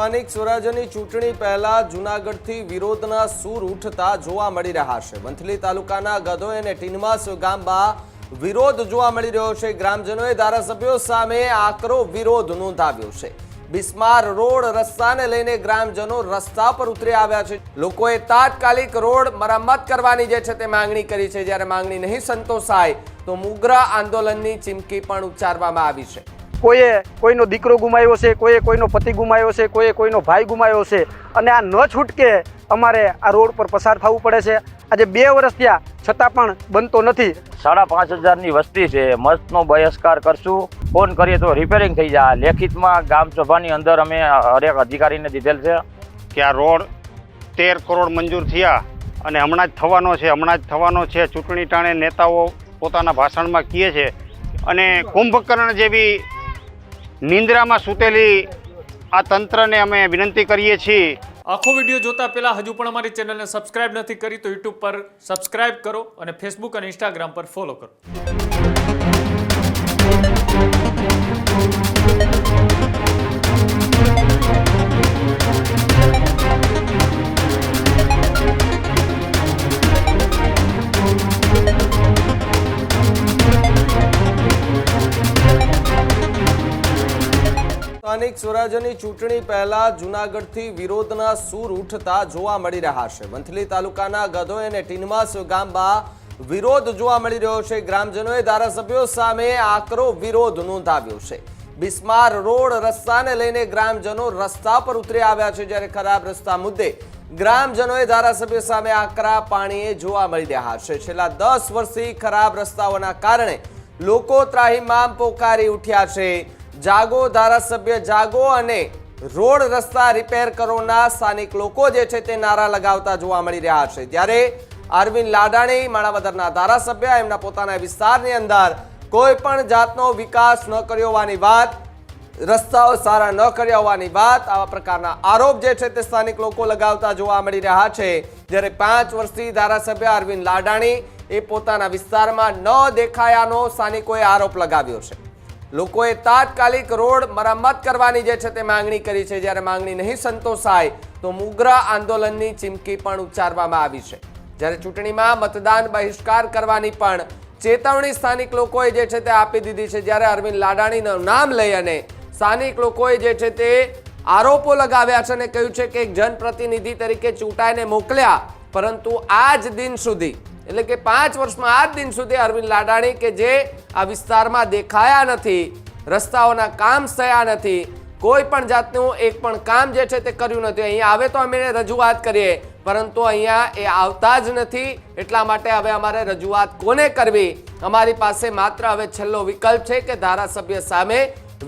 સ્થાનિક સ્વરાજ્યની ચૂંટણી પહેલા જૂનાગઢથી વિરોધના સૂર ઉઠતા જોવા મળી રહ્યા છે। વંથલી તાલુકાના ગધોઈ અને ટીનમાસ ગામમાં વિરોધ જોવા મળી રહ્યો છે। ગ્રામજનોએ ધારાસભ્યો સામે આકરો વિરોધ નોંધાવ્યો છે। બિસ્માર રોડ રસ્તાને લઈને ગ્રામજનો રસ્તા પર ઉતરી આવ્યા છે। લોકોએ તાત્કાલિક રોડ મરામત કરવાની જે છે તે માંગણી કરી છે। જ્યારે માંગણી નહીં સંતોષાય તો ઉગ્ર આંદોલનની ચીમકી પણ ઉચ્ચારવામાં આવી છે। કોઈએ કોઈનો દીકરો ગુમાવ્યો છે, કોઈએ કોઈનો પતિ ગુમાવ્યો છે, કોઈએ કોઈનો ભાઈ ગુમાવ્યો છે અને આ ન છૂટકે અમારે આ રોડ પર પસાર થવું પડે છે। આજે 2 વર્ષ થયા છતાં પણ બનતો નથી। 5,500ની વસ્તી છે, મસ્તનો બહિષ્કાર કરશું। ફોન કરીએ તો રિપેરિંગ થઈ જાય। લેખિતમાં ગામ સભાની અંદર અમે હરેક અધિકારીને દીધેલ છે કે આ રોડ 13 કરોડ મંજૂર થયા અને હમણાં જ થવાનો છે। ચૂંટણી ટાણે નેતાઓ પોતાના ભાષણમાં કહે છે અને કુંભકર્ણ જેવી નિંદ્રામાં સૂતેલી આ તંત્રને અમે વિનંતી કરીએ છીએ। આખો વિડીયો જોતા પહેલા હજુ પણ અમારી ચેનલને સબસ્ક્રાઇબ નથી કરી તો યુટ્યુબ પર સબસ્ક્રાઇબ કરો અને ફેસબુક અને ઇન્સ્ટાગ્રામ પર ફોલો કરો। સ્થાનિક સ્વરાજ્યની ચૂંટણી પહેલા જૂનાગઢથી વિરોધના સૂર ઉઠતા જોવા મળી રહ્યા છે। વંથલી તાલુકાના ગધોઈ અને ટીનમાસ ગામમાં વિરોધ જોવા મળી રહ્યો છે। ગ્રામજનોએ ધારાસભ્યો સામે આકરો વિરોધ નોંધાવ્યો છે। બિસ્માર રોડ રસ્તાને લઈને ગ્રામજનો રસ્તા પર ઉતરી આવ્યા છે। જ્યારે ખરાબ રસ્તા મુદ્દે ગ્રામજનોએ ધારાસભ્યો સામે આકરા પાણીએ જોવા મળી રહ્યા છે। છેલ્લા 10 વર્ષથી ખરાબ રસ્તાઓના કારણે લોકો ત્રાહિમામ પોકારી ઉઠ્યા છે। જાગો ધારાસભ્ય જાગો અને રોડ રસ્તા રિપેર કરોના સ્થાનિક લોકો જે છે તે નારા લગાવતા જોવા મળી રહ્યા છે। ત્યારે અરવિંદ લાડાણી માણાવદરના ધારાસભ્ય એમના પોતાના વિસ્તારની અંદર કોઈ પણ જાતનો વિકાસ ન કર્યો હોવાની વાત, રસ્તાઓ સારા ન કર્યા હોવાની વાત, આવા પ્રકારના આરોપ જે છે તે સ્થાનિક લોકો લગાવતા જોવા મળી રહ્યા છે। જ્યારે 5 વર્ષથી ધારાસભ્ય અરવિંદ લાડાણી એ પોતાના વિસ્તારમાં ન દેખાયાનો સ્થાનિકોએ આરોપ લગાવ્યો છે। લોકોએ તાત્કાલિક રોડ મરામત કરવાની જે છે તે માંગણી કરી છે। જ્યારે માંગણી નહીં સંતોષાય તો ઉગ્ર આંદોલનની ચીમકી પણ ઉચ્ચારવામાં આવી છે। જ્યારે ચૂંટણીમાં મતદાન બહિષ્કાર કરવાની પણ ચેતવણી સ્થાનિક લોકોએ જે છે તે આપી દીધી છે। જ્યારે અરવિંદ લાડાણીનું નામ લઈ અને સ્થાનિક લોકોએ જે છે તે આરોપો લગાવ્યા છે અને કહ્યું છે કે એક જનપ્રતિનિધિ તરીકે ચૂંટાઈને મોકલ્યા, પરંતુ આજ દિન સુધી એટલે કે 5 વર્ષમાં આજ દિન સુધી અરવિંદ લાડાણી કે જે આ વિસ્તારમાં દેખાયા નથી, રસ્તાઓના કામ થયા નથી, કોઈ પણ જાતનું એક પણ કામ જે છે તે કર્યું નથી। અહીંયા આવે તો અમે રજૂઆત કરીએ, પરંતુ અહીંયા એ આવતા જ નથી। એટલા માટે હવે અમારે રજૂઆત કોને કરવી? અમારી પાસે માત્ર હવે છેલ્લો વિકલ્પ છે કે ધારાસભ્ય સામે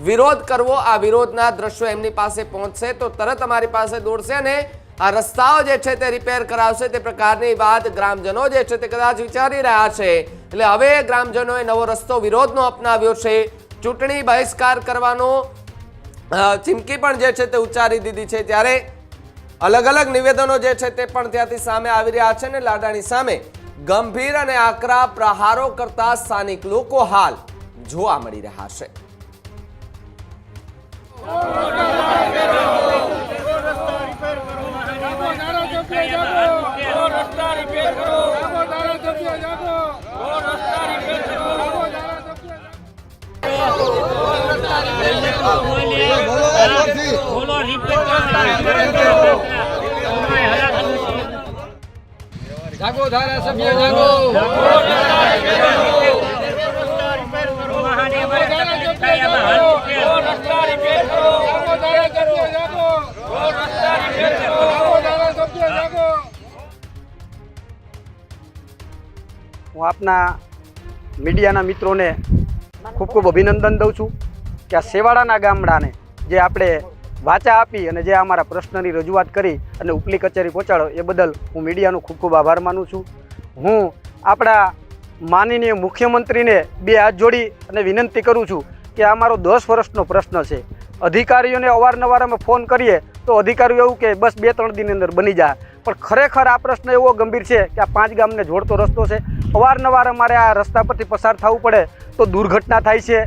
વિરોધ કરવો। આ વિરોધના દ્રશ્યો એમની પાસે પહોંચશે તો તરત અમારી પાસે દોડશે અને આ રસ્તાઓ જે છે તે રિપેર કરાવશે। તે પ્રકારની વાત ગ્રામજનો જે છે તે કદાચ વિચારી રહ્યા છે। એટલે હવે ગ્રામજનોએ નવો રસ્તો વિરોધનો અપનાવ્યો છે। ચૂંટણી બહિષ્કાર કરવાનો ચીમકી પણ જે છે તે ઉચ્ચારી દીધી છે। ત્યારે અલગ અલગ નિવેદનો જે છે તે પણ ત્યાંથી સામે આવી રહ્યા છે અને લાડાણી સામે ગંભીર અને આકરા પ્રહારો કરતા સ્થાનિક લોકો હાલ જોવા મળી રહ્યા છે। જાગો ધારાસભ્ય જાગો, હું આપના મીડિયાના મિત્રોને ખૂબ ખૂબ અભિનંદન દઉં છું કે આ સેવાડાના ગામડાને જે આપણે વાચા આપી અને જે અમારા પ્રશ્નની રજૂઆત કરી અને ઉપલી કચેરી પહોંચાડો એ બદલ હું મીડિયાનો ખૂબ ખૂબ આભાર માનું છું। હું આપણા માનનીય મુખ્યમંત્રીને 2 હાથ જોડી અને વિનંતી કરું છું કે આ મારો 10 વર્ષનો પ્રશ્ન છે। અધિકારીઓને અવારનવાર અમે ફોન કરીએ તો અધિકારીઓ એવું કે બસ 2-3 દિનની અંદર બની જાય, પણ ખરેખર આ પ્રશ્ન એવો ગંભીર છે કે આ 5 ગામને જોડતો રસ્તો છે। અવારનવાર અમારે આ રસ્તા પરથી પસાર થવું પડે તો દુર્ઘટના થાય છે।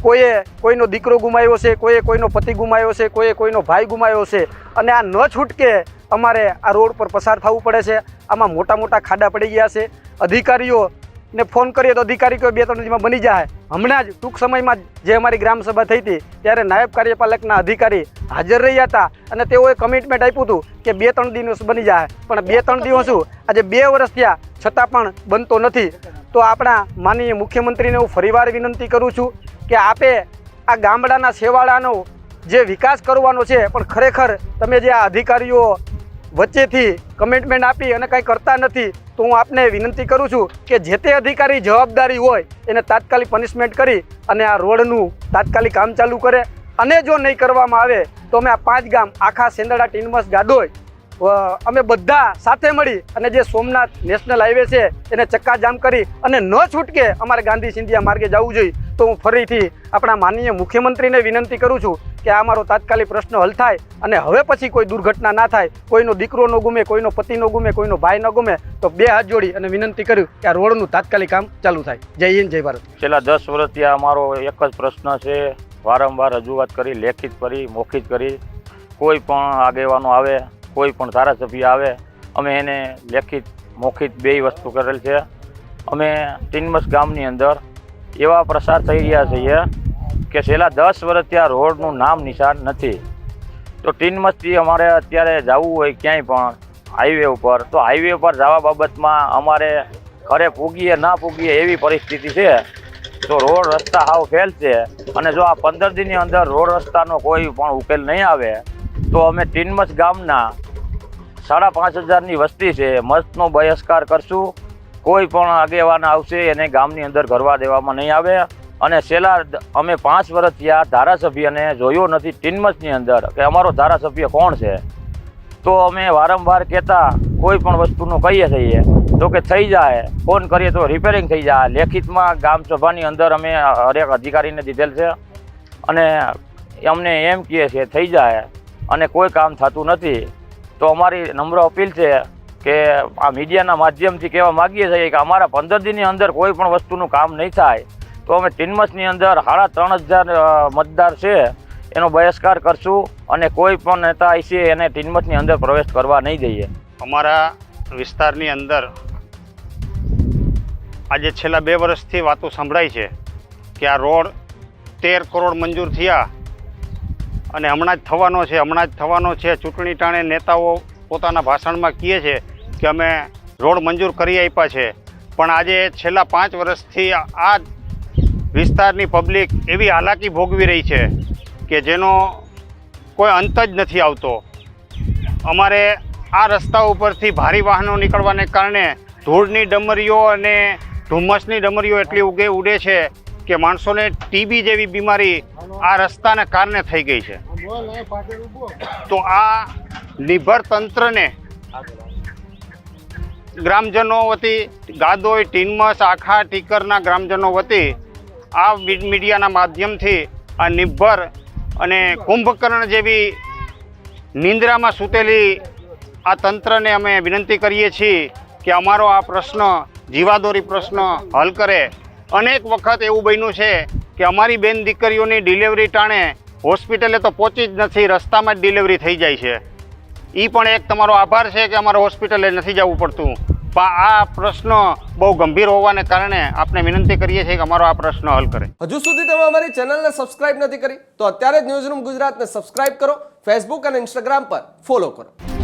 કોઈનો દીકરો ગુમાવ્યો છે, કોઈનો પતિ ગુમાવ્યો છે, કોઈનો ભાઈ ગુમાવ્યો છે, અને આ ન છૂટકે અમારે આ રોડ પર પસાર થવું પડે છે. આમાં મોટા મોટા ખાડા પડી ગયા છે. અધિકારીઓને ફોન કરીએ તો અધિકારી કોઈ 2-3 દિવસમાં બની જાય. હમણાં જ ટૂંક સમયમાં જે અમારી ગ્રામસભા થઈ હતી ત્યારે નાયબ કાર્યપાલકના અધિકારી હાજર રહ્યા હતા અને તેઓએ કમિટમેન્ટ આપ્યું હતું કે 2-3 દિવસ બની જાય, પણ 2-3 દિવસ શું આજે 2 વર્ષ થયા છતાં પણ બનતો નથી. તો આપણા માનનીય મુખ્યમંત્રીને હું ફરીવાર વિનંતી કરું છું કે આપે આ ગામડાના છેવાડાનો જે વિકાસ કરવાનો છે, પણ ખરેખર તમે જે આ અધિકારીઓ વચ્ચેથી કમિટમેન્ટ આપી અને કંઈ કરતા નથી, તો હું આપને વિનંતી કરું છું કે જે તે અધિકારી જવાબદારી હોય એને તાત્કાલિક પનિશમેન્ટ કરી અને આ રોડનું તાત્કાલિક કામ ચાલુ કરે. અને જો નહીં કરવામાં આવે તો અમે આ 5 ગામ આખા સેંદરડા, ટીનમસ, ગાડોઈ અમે બધા સાથે મળી અને જે સોમનાથ નેશનલ હાઈવે છે એને ચક્કાજામ કરી અને ન છૂટકે અમારે ગાંધી સિંધિયા માર્ગે જવું જોઈએ. તો હું ફરીથી આપણા માનનીય મુખ્યમંત્રીને વિનંતી કરું છું કે આ અમારો તાત્કાલિક પ્રશ્ન હલ થાય અને હવે પછી કોઈ દુર્ઘટના ના થાય, કોઈનો દીકરો ન ગુમે, કોઈનો પતિ ન ગુમે, કોઈનો ભાઈ ન ગુમે. તો 2 હાથ જોડી અને વિનંતી કર્યું કે આ રોડનું તાત્કાલિક કામ ચાલુ થાય. જય હિન્દ, જય ભારત. છેલ્લા 10 વર્ષથી અમારો એક જ પ્રશ્ન છે, વારંવાર રજૂઆત કરી, લેખિત કરી, મૌખિક કરી. કોઈ પણ આગેવાનો આવે, કોઈ પણ ધારાસભ્ય આવે, અમે એને લેખિત મૌખિક 2 વસ્તુ કરેલ છે. અમે ટીનમસ ગામની અંદર એવા પ્રસાર થઈ રહ્યા છીએ કે છેલ્લા 10 વર્ષથી આ રોડનું નામ નિશાન નથી. તો ટીનમસથી અમારે અત્યારે જવું હોય ક્યાંય પણ હાઈવે ઉપર, તો હાઈવે ઉપર જવા બાબતમાં અમારે ઘરે પૂગીએ ના પૂગીએ એવી પરિસ્થિતિ છે. તો રોડ રસ્તા હાવ ફેલ છે અને જો આ 15 દિનની અંદર રોડ રસ્તાનો કોઈ પણ ઉકેલ નહીં આવે તો અમે ટીનમસ ગામના 5,500ની વસ્તી છે, મસ્તનો બહિષ્કાર કરશું. કોઈ પણ આગેવાન આવશે એને ગામની અંદર ઘરવા દેવામાં નહીં આવે. અને છેલ્લા અમે 5 વર્ષથી આ ધારાસભ્યને જોયો નથી ટીનમસની અંદર કે અમારો ધારાસભ્ય કોણ છે. તો અમે વારંવાર કહેતા કોઈ પણ વસ્તુનું કહીએ છીએ તો કે થઈ જાય, ફોન કરીએ તો રિપેરિંગ થઈ જાય. લેખિતમાં ગામ સભાની અંદર અમે હરેક અધિકારીને દીધેલ છે અને અમને એમ કહે છે થઈ જાય અને કોઈ કામ થતું નથી. તો અમારી નમ્ર અપીલ છે કે આ મીડિયાના માધ્યમથી કહેવા માગીએ છીએ કે અમારા 15 દિનની અંદર કોઈ પણ વસ્તુનું કામ નહીં થાય તો અમે ટીનમસની અંદર 3,500 મતદાર છે એનો બહિષ્કાર કરશું અને કોઈ પણ નેતા છે એને ટીનમસની અંદર પ્રવેશ કરવા નહીં દઈએ. અમારા વિસ્તારની અંદર આજે છેલ્લા 2 વર્ષથી વાતો સંભળાય છે કે આ રોડ 13 કરોડ મંજૂર થયા અને હમણાં જ થવાનો છે. ચૂંટણી ટાણે નેતાઓ પોતાના ભાષણમાં કહે છે કે અમે રોડ મંજૂર કરી આપ્યા છે, પણ આજે છેલ્લા 5 વર્ષથી આ વિસ્તારની પબ્લિક એવી હાલાકી ભોગવી રહી છે કે જેનો કોઈ અંત જ નથી આવતો. અમારે આ રસ્તા ઉપરથી ભારે વાહનો નીકળવાને કારણે ધૂળની ડમરીઓ અને ધુમ્મસની ડમરીઓ એટલી ઉડે છે કે માણસોને ટીબી જેવી બીમારી આ રસ્તાને કારણે થઈ ગઈ છે. તો આ નિર્ભર તંત્રને ગ્રામજનો વતી, ગાદોઈ, ટીનમસ, આખા ટીકરના ગ્રામજનો વતી આ મીડિયાના માધ્યમથી આ નિર્ભર અને કુંભકર્ણ જેવી નિંદ્રામાં સૂતેલી આ તંત્રને અમે વિનંતી કરીએ છીએ કે અમારો આ પ્રશ્ન, જીવાદોરી પ્રશ્ન હલ કરે. અનેક વખત એવું બન્યું છે કે અમારી બેન દીકરીઓની ડિલિવરી ટાણે હોસ્પિટલે તો પહોંચી જ નથી, રસ્તામાં જ ડિલિવરી થઈ જાય છે. એ પણ એક તમારો આભાર છે કે અમારે હોસ્પિટલે નથી જવું પડતું. પણ આ પ્રશ્ન બહુ ગંભીર હોવાને કારણે આપણે વિનંતી કરીએ છીએ કે અમારો આ પ્રશ્ન હલ કરે. હજુ સુધી તમે અમારી ચેનલને સબસ્ક્રાઇબ નથી કરી તો અત્યારે જ ન્યૂઝરૂમ ગુજરાતને સબસ્ક્રાઇબ કરો, ફેસબુક અને ઇન્સ્ટાગ્રામ પર ફોલો કરો.